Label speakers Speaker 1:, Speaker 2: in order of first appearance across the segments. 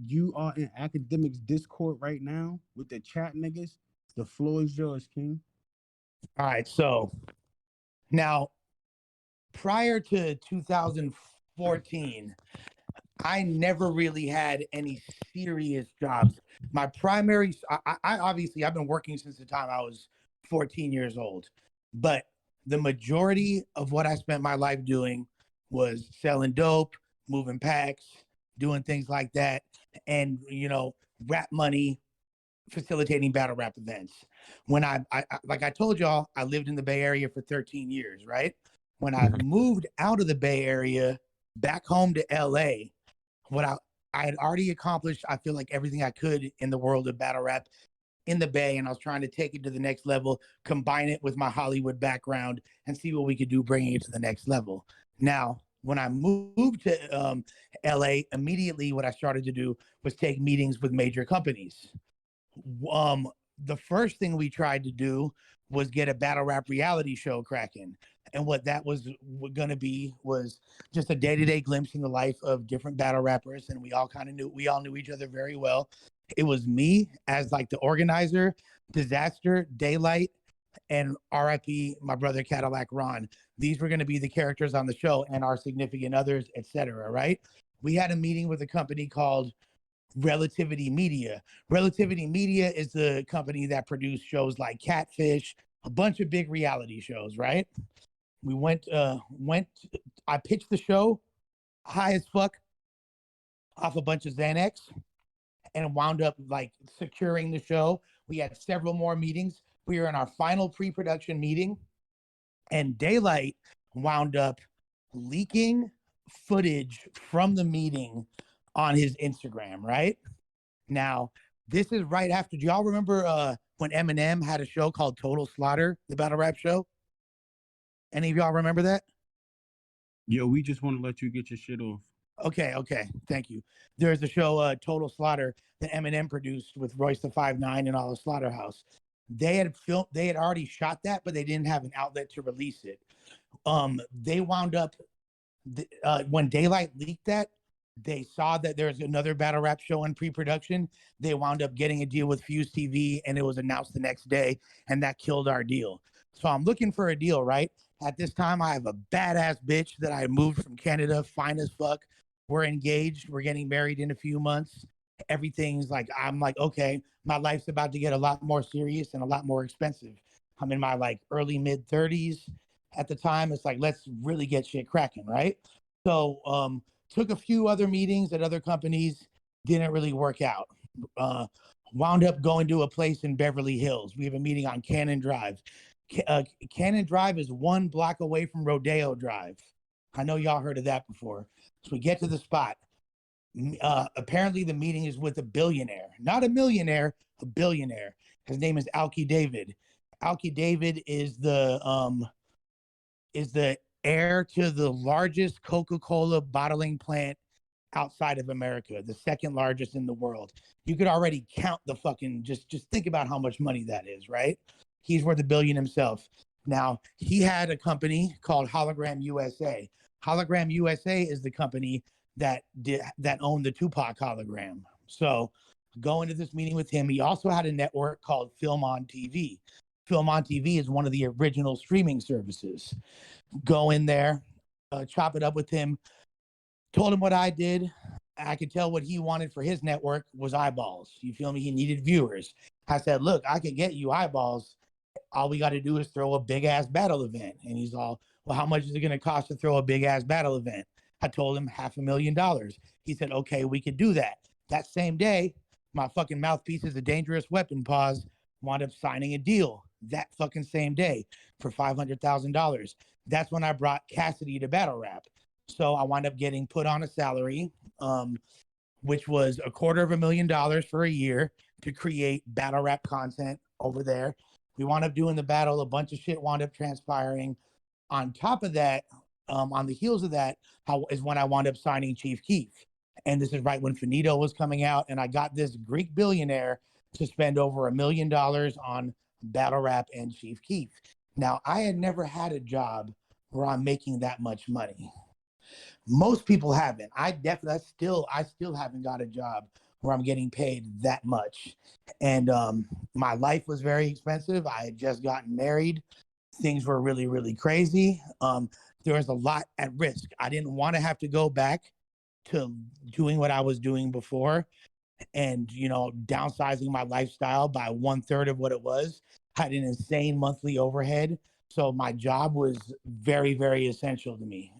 Speaker 1: You are in academics Discord right now with the chat niggas. The floor is yours, King.
Speaker 2: All right. So now, prior to 2014, I never really had any serious jobs. My primary, I obviously, I've been working since the time I was 14 years old, but the majority of what I spent my life doing was selling dope, moving packs, doing things like that, and, rap money, facilitating battle rap events. When like I told y'all, I lived in the Bay Area for 13 years, right? When I moved out of the Bay Area back home to LA, what I had already accomplished, I feel like everything I could in the world of battle rap in the Bay, and I was trying to take it to the next level, combine it with my Hollywood background, and see what we could do, bringing it to the next level. Now, when I moved to LA, immediately what I started to do was take meetings with major companies. um the first thing we tried to do was get a battle rap reality show cracking, and what that was going to be was just a day-to-day glimpse in the life of different battle rappers, and we all knew each other very well. It was me as like the organizer, Disaster, Daylight, and RIP my brother Cadillac Ron. These were going to be the characters on the show, and our significant others, etc. Right? We had a meeting with a company called Relativity Media. Relativity Media is the company that produced shows like Catfish, a bunch of big reality shows, right? We I pitched the show high as fuck off a bunch of Xanax and wound up like securing the show. We had several more meetings. We were in our final pre-production meeting, and Daylight wound up leaking footage from the meeting on his Instagram, right? Now, this is right after. Do y'all remember when Eminem had a show called Total Slaughter, the battle rap show? Any of y'all remember that?
Speaker 1: Yo, we just want to let you get your shit off.
Speaker 2: Okay, thank you. There's a show, Total Slaughter, that Eminem produced with Royce the 5'9" and all the Slaughterhouse. They had already shot that, but they didn't have an outlet to release it. They wound up when Daylight leaked that, they saw that there's another battle rap show in pre-production. They wound up getting a deal with Fuse TV, and it was announced the next day, and that killed our deal. So I'm looking for a deal, right? At this time, I have a badass bitch that I moved from Canada, fine as fuck. We're engaged. We're getting married in a few months. Everything's like, I'm like, okay, my life's about to get a lot more serious and a lot more expensive. I'm in my like early mid 30s at the time. It's like, let's really get shit cracking, right? So took a few other meetings at other companies, didn't really work out. Uh, Wound up going to a place in Beverly Hills. We have a meeting on Cannon Drive. Cannon Drive is 1 block away from Rodeo Drive. I know y'all heard of that before. So we get to the spot. Apparently, the meeting is with a billionaire, not a millionaire, a billionaire. His name is Alki David. Alki David is the heir to the largest Coca-Cola bottling plant outside of America, the second largest in the world. You could already count the fucking just think about how much money that is, right? He's worth a billion himself. Now, he had a company called Hologram USA. Hologram USA is the company that owned the Tupac hologram. So, going to this meeting with him, he also had a network called Film on TV. Film on TV is one of the original streaming services. Go in there, chop it up with him, told him what I did. I could tell what he wanted for his network was eyeballs. You feel me? He needed viewers. I said, look, I can get you eyeballs. All we got to do is throw a big ass battle event. And he's all, well, how much is it going to cost to throw a big ass battle event? I told him $500,000. He said, okay, we could do that. That same day, my fucking mouthpiece is a dangerous weapon pause, wound up signing a deal that fucking same day for $500,000. That's when I brought Cassidy to battle rap. So I wound up getting put on a salary, which was $250,000 for a year to create battle rap content over there. We wound up doing the battle. A bunch of shit wound up transpiring. On top of that, on the heels of that, is when I wound up signing Chief Keef. And this is right when Finito was coming out. And I got this Greek billionaire to spend over $1 million on battle rap and Chief Keef. Now, I had never had a job where I'm making that much money. Most people haven't. I still haven't got a job where I'm getting paid that much. And my life was very expensive. I had just gotten married. Things were really, really crazy. There was a lot at risk. I didn't want to have to go back to doing what I was doing before and, downsizing my lifestyle by 1/3 of what it was. Had an insane monthly overhead. So my job was very, very essential to me.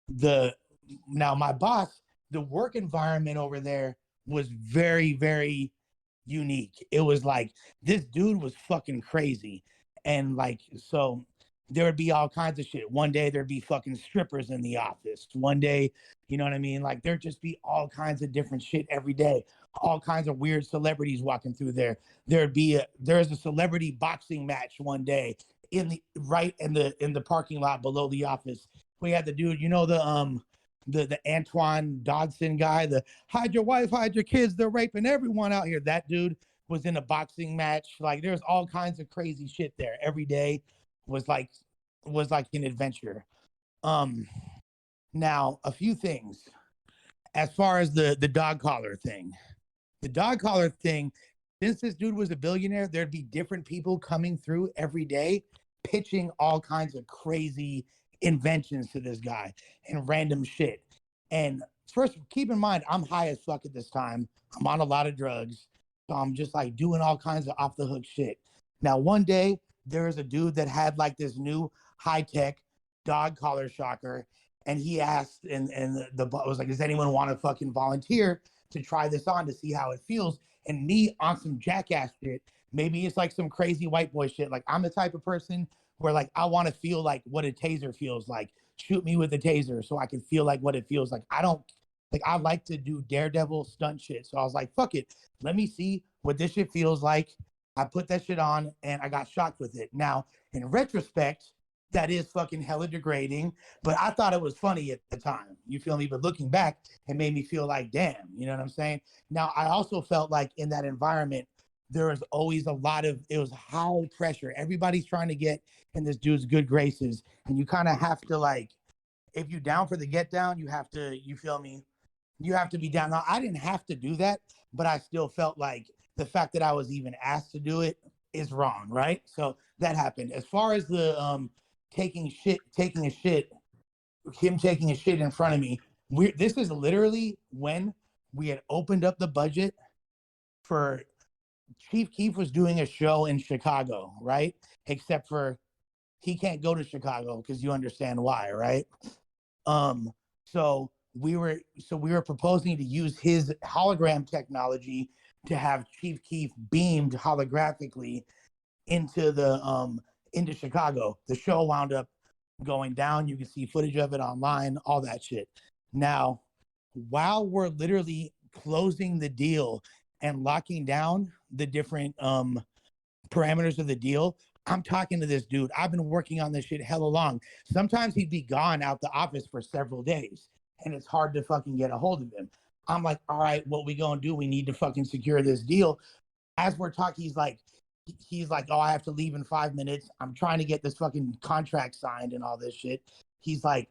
Speaker 2: The Now my boss, the work environment over there was very, very unique. It was like this dude was fucking crazy. And like, so there would be all kinds of shit. One day there'd be fucking strippers in the office. One day, you know what I mean? Like there'd just be all kinds of different shit every day. All kinds of weird celebrities walking through there. There's a celebrity boxing match one day in the parking lot below the office. We had the dude, the Antoine Dodson guy, the hide your wife, hide your kids, they're raping everyone out here. That dude was in a boxing match. Like there's all kinds of crazy shit there. Every day was like an adventure. Um Now a few things as far as the dog collar thing. The dog collar thing, since this dude was a billionaire, there'd be different people coming through every day pitching all kinds of crazy inventions to this guy and random shit. And first, keep in mind, I'm high as fuck at this time. I'm on a lot of drugs. So I'm just like doing all kinds of off the hook shit. Now, one day, there was a dude that had like this new high tech dog collar shocker. And he asked, and the was like, does anyone want to fucking volunteer to try this on to see how it feels? And me on some jackass shit, maybe it's like some crazy white boy shit. Like I'm the type of person where like I want to feel like what a taser feels like. Shoot me with a taser so I can feel like what it feels like. I don't like I like to do daredevil stunt shit. So I was like, fuck it. Let me see what this shit feels like. I put that shit on and I got shocked with it. Now, in retrospect, that is fucking hella degrading, but I thought it was funny at the time. You feel me? But looking back, it made me feel like, damn, you know what I'm saying? Now, I also felt like in that environment, there was always it was high pressure. Everybody's trying to get in this dude's good graces. And you kind of have to like, if you down for the get down, you feel me? You have to be down. Now, I didn't have to do that, but I still felt like the fact that I was even asked to do it is wrong, right? So that happened. As far as the taking a shit, him taking a shit in front of me. This is literally when we had opened up the budget for Chief Keef was doing a show in Chicago, right? Except for he can't go to Chicago because you understand why, right? Um, so we were proposing to use his hologram technology to have Chief Keef beamed holographically into Chicago. The show wound up going down. You can see footage of it online, all that shit. Now, while we're literally closing the deal and locking down the different parameters of the deal, I'm talking to this dude. I've been working on this shit hella long. Sometimes he'd be gone out the office for several days, and it's hard to fucking get a hold of him. I'm like, all right, what we gonna do? We need to fucking secure this deal. As we're talking, he's like, oh, I have to leave in 5 minutes. I'm trying to get this fucking contract signed and all this shit. He's like,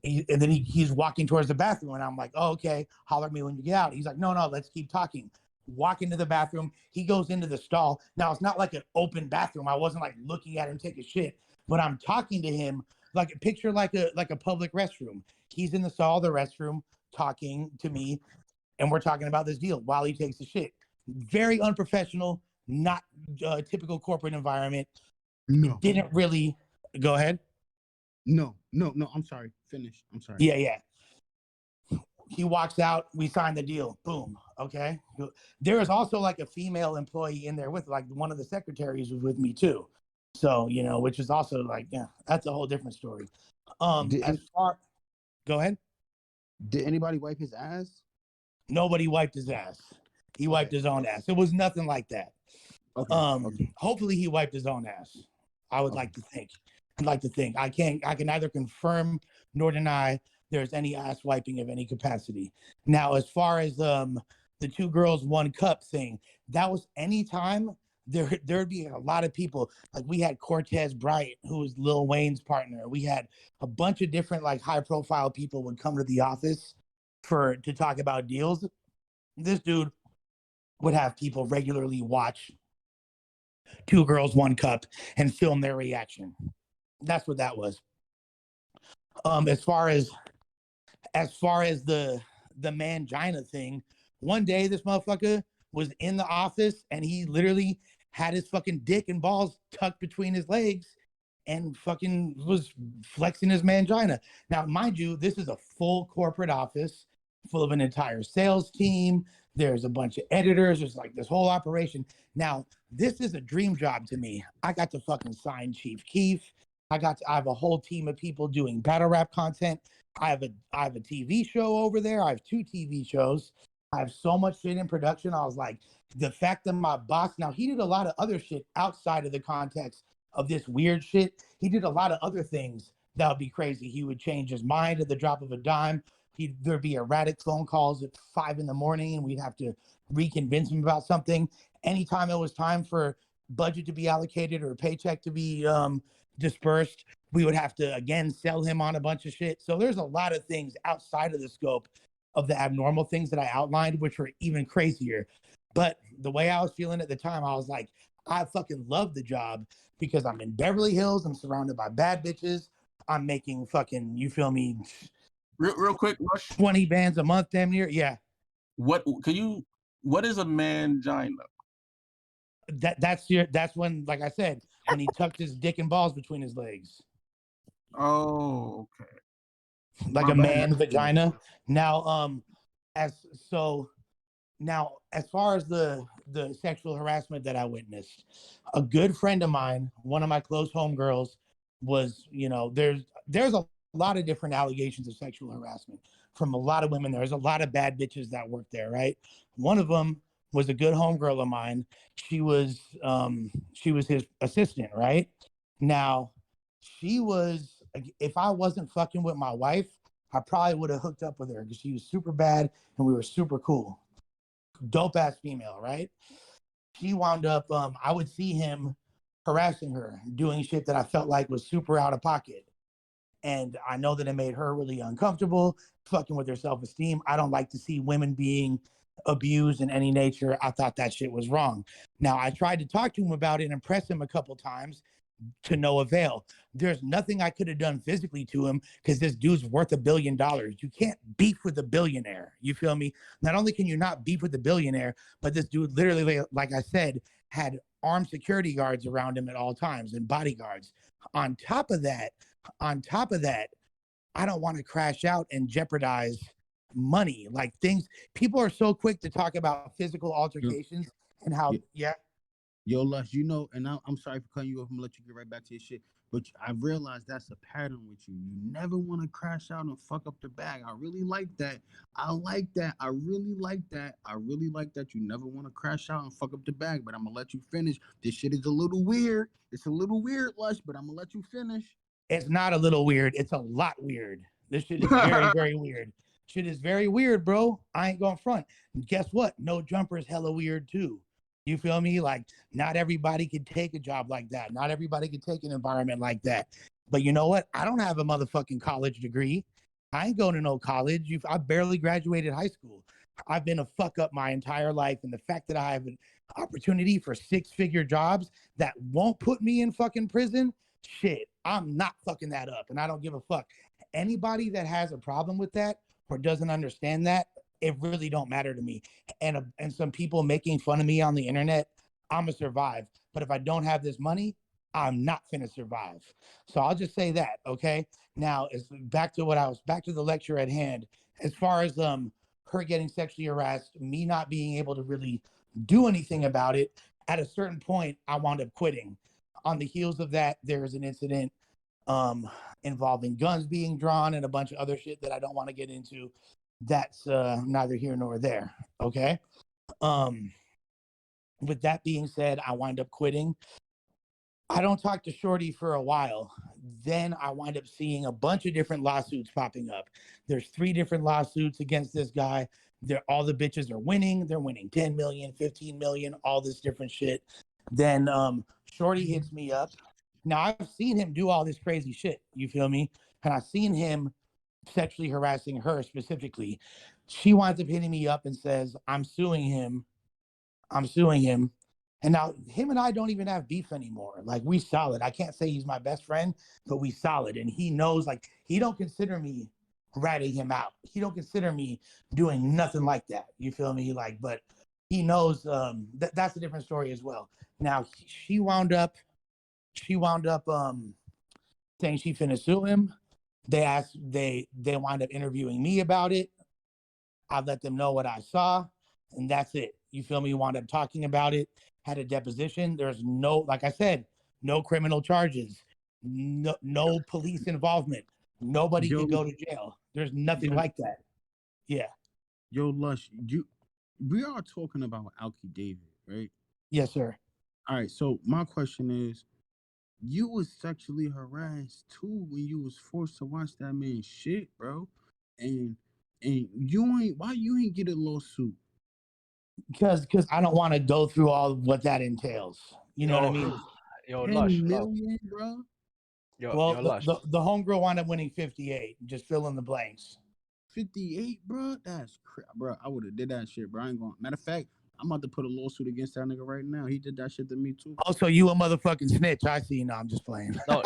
Speaker 2: and then he's walking towards the bathroom, and I'm like, oh, okay, holler at me when you get out. He's like, no, let's keep talking. Walk into the bathroom. He goes into the stall. Now it's not like an open bathroom. I wasn't like looking at him take a shit, but I'm talking to him like a picture like a public restroom. He's in the stall of the restroom talking to me, and we're talking about this deal while he takes a shit. Very unprofessional, not a typical corporate environment.
Speaker 1: No.
Speaker 2: Didn't really go ahead.
Speaker 1: No. I'm sorry. Finish. I'm sorry.
Speaker 2: Yeah. He walks out. We sign the deal. Boom. Okay. There is also like a female employee in there with like one of the secretaries was with me too. So, which is also like, yeah, that's a whole different story.
Speaker 1: Did
Speaker 2: Go ahead.
Speaker 1: anybody wipe his ass?
Speaker 2: Nobody wiped his ass. He wiped his own ass. It was nothing like that.
Speaker 1: Okay.
Speaker 2: Hopefully he wiped his own ass. I would like to think. I'd like to think. I can neither confirm nor deny there's any ass wiping of any capacity. Now, as far as the 2 girls, 1 cup thing, that was any time there'd be a lot of people. Like we had Cortez Bright, who was Lil Wayne's partner. We had a bunch of different like high profile people would come to the office to talk about deals. This dude would have people regularly watch Two Girls, One Cup and film their reaction. That's what that was. As far as the Mangina thing, one day this motherfucker was in the office and he literally had his fucking dick and balls tucked between his legs and fucking was flexing his mangina. Now, mind you, this is a full corporate office full of an entire sales team. There's a bunch of editors. There's like this whole operation. Now, this is a dream job to me. I got to fucking sign Chief Keef. I have a whole team of people doing battle rap content. I have a TV show over there. I have 2 TV shows. I have so much shit in production. I was like, the fact that my boss, now he did a lot of other shit outside of the context of this weird shit. He did a lot of other things that would be crazy. He would change his mind at the drop of a dime. There'd be erratic phone calls at 5 in the morning and we'd have to reconvince him about something. Anytime it was time for budget to be allocated or a paycheck to be dispersed, we would have to again sell him on a bunch of shit. So there's a lot of things outside of the scope of the abnormal things that I outlined, which were even crazier. But the way I was feeling at the time, I was like, I fucking love the job because I'm in Beverly Hills. I'm surrounded by bad bitches. I'm making fucking, you feel me,
Speaker 3: real quick, Lush.
Speaker 2: 20 bands a month, damn near. Yeah.
Speaker 3: What is a mangina?
Speaker 2: That's when, like I said, when he tucked his dick and balls between his legs.
Speaker 3: Oh, okay.
Speaker 2: Like
Speaker 3: My
Speaker 2: a
Speaker 3: bad.
Speaker 2: man vagina. Now, as far as the sexual harassment that I witnessed, a good friend of mine, one of my close homegirls, was, there's a lot of different allegations of sexual harassment from a lot of women. There's a lot of bad bitches that work there, right? One of them was a good homegirl of mine. She was his assistant, right? Now, if I wasn't fucking with my wife, I probably would have hooked up with her because she was super bad and we were super cool. Dope ass female, right? She wound up, I would see him harassing her, doing shit that I felt like was super out of pocket. And I know that it made her really uncomfortable, fucking with her self-esteem. I don't like to see women being abused in any nature. I thought that shit was wrong. Now, I tried to talk to him about it and press him a couple times to no avail. There's nothing I could have done physically to him because this dude's worth $1 billion. You can't beef with a billionaire. You feel me? Not only can you not beef with the billionaire, but this dude literally, like I said, had armed security guards around him at all times and bodyguards. On top of that, I don't want to crash out and jeopardize money. Like people are so quick to talk about physical altercations and how, yeah.
Speaker 1: Yo, Lush, and I'm sorry for cutting you off. I'm gonna let you get right back to your shit. But I realized that's a pattern with you. You never want to crash out and fuck up the bag. I really like that. I like that. I really like that. I really like that. You never want to crash out and fuck up the bag. But I'm gonna let you finish. This shit is a little weird. It's a little weird, Lush, but I'm gonna let you finish.
Speaker 2: It's not a little weird. It's a lot weird. This shit is very, very weird. Shit is very weird, bro. I ain't going front. And guess what? No Jumper is hella weird too. You feel me? Like, not everybody could take a job like that. Not everybody could take an environment like that. But you know what? I don't have a motherfucking college degree. I ain't going to no college. I barely graduated high school. I've been a fuck up my entire life. And the fact that I have an opportunity for 6-figure jobs that won't put me in fucking prison, shit, I'm not fucking that up. And I don't give a fuck. Anybody that has a problem with that or doesn't understand that, it really don't matter to me. And some people making fun of me on the internet, I'm gonna survive. But if I don't have this money, I'm not gonna survive. So I'll just say that, okay? Now, it's back to the lecture at hand. As far as her getting sexually harassed, me not being able to really do anything about it, at a certain point, I wound up quitting. On the heels of that, there was an incident involving guns being drawn and a bunch of other shit that I don't want to get into. That's neither here nor there. Okay. With that being said, I wind up quitting. I don't talk to Shorty for a while. Then I wind up seeing a bunch of different lawsuits popping up. There's 3 different lawsuits against this guy. All the bitches are winning. They're winning 10 million, 15 million, all this different shit. Then Shorty hits me up. Now I've seen him do all this crazy shit. You feel me? And I've seen him sexually harassing her specifically. She winds up hitting me up and says, I'm suing him. I'm suing him. And now him and I don't even have beef anymore. Like, we solid. I can't say he's my best friend, but we solid. And he knows, like, he don't consider me ratting him out. He don't consider me doing nothing like that. You feel me? Like, but he knows that's a different story as well. Now she wound up saying she finna sue him. They wind up interviewing me about it. I let them know what I saw, and that's it. You feel me? Wound up talking about it, had a deposition. There's no, like I said, no criminal charges, no police involvement. Nobody can go to jail. There's nothing like that. Yeah.
Speaker 1: Yo, Lush, we are talking about Alki David, right?
Speaker 2: Yes, sir.
Speaker 1: All right. So my question is, you was sexually harassed too when you was forced to watch that man's shit, bro. And why you ain't get a lawsuit?
Speaker 2: Because I don't want to go through all what that entails. You know what I mean?
Speaker 4: Yo,
Speaker 1: 10
Speaker 4: Lush.
Speaker 1: million, bro.
Speaker 2: Well,
Speaker 4: Lush.
Speaker 2: the homegirl wound up winning 58. Just fill in the blanks.
Speaker 1: 58, bro. That's crap, bro. I would have did that shit, bro. I ain't going. Matter of fact, I'm about to put a lawsuit against that nigga right now. He did that shit to me too.
Speaker 2: Also, you a motherfucking snitch. I see. No, I'm just playing.
Speaker 4: No,